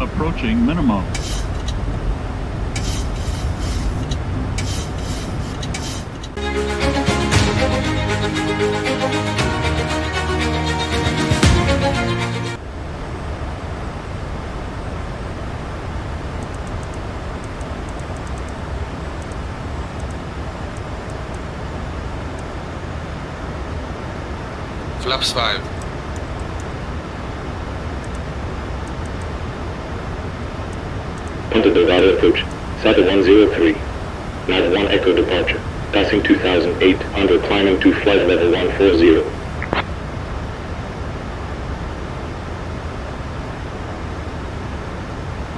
Approaching minimum. Flaps 5. Ponta Delgada approach, South 103, Night 1 Echo departure, passing 2800, climbing to flight level 140.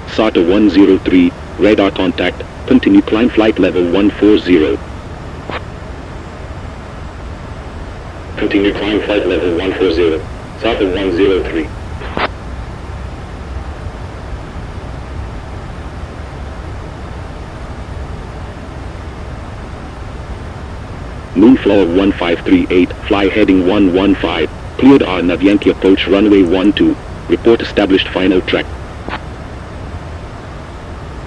SATA 103, radar contact, continue climb flight level 140. Continue climb flight level 140, SATA 103. Moonflower 1538, fly heading 115, cleared Rnpz Yankee approach runway 12, report established final track.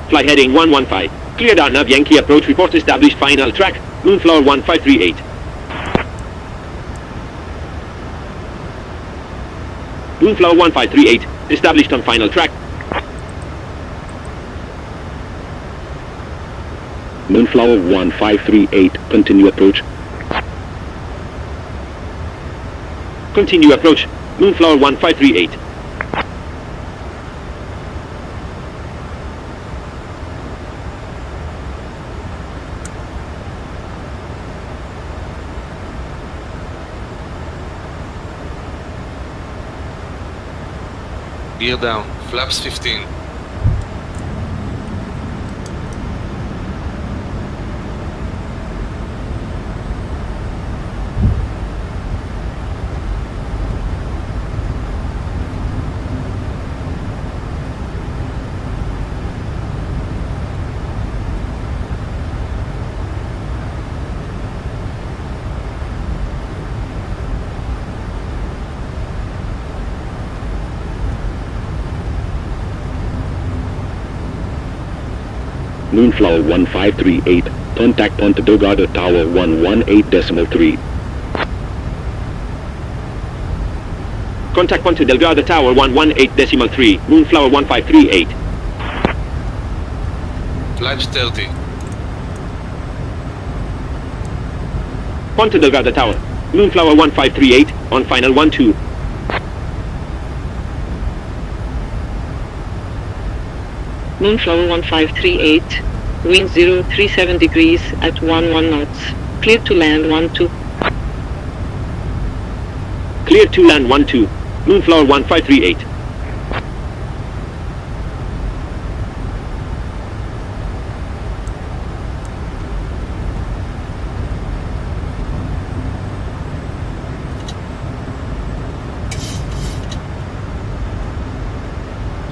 Fly heading 115, cleared Rnpz Yankee approach, report established final track, Moonflower 1538. Moonflower 1538, established on final track. Moonflower 1538, continue approach. Continue approach, Moonflower 1538. Gear down. Flaps 15. Moonflower 1538, contact Ponta Delgada Tower 118.3. Contact Ponta Delgada Tower 118.3, Moonflower 1538. Flaps 30. Ponta Delgada Tower, Moonflower 1538, on final 12. Moonflower 1538, wind 037 degrees at 11 knots, clear to land 12. Clear to land 12, Moonflower 1538.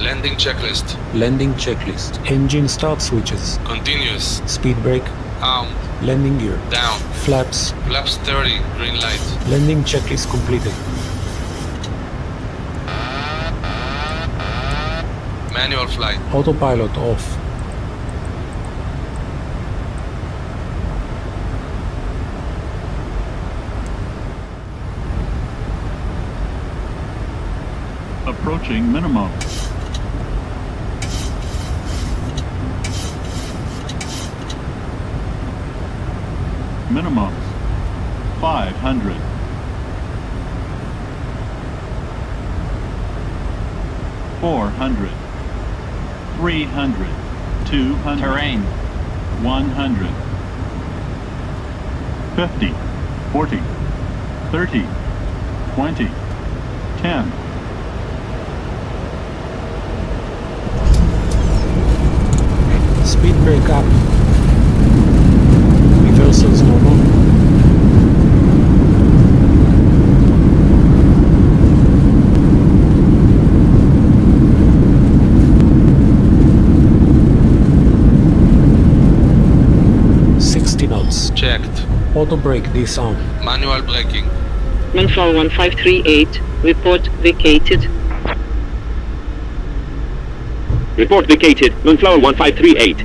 Landing checklist. Landing checklist. Engine start switches. Continuous. Speed brake. Armed. Landing gear. Down. Flaps. Flaps 30. Green light. Landing checklist completed. Manual flight. Autopilot off. Approaching minimum. Minimums 500. $400, $300, $200, terrain 100, 50, 40, 30, 20, 10. Speed brake up. Reversals normal. Checked. Auto brake disarm. Manual braking. Moonflower 1538, report vacated. Report vacated. Moonflower 1538.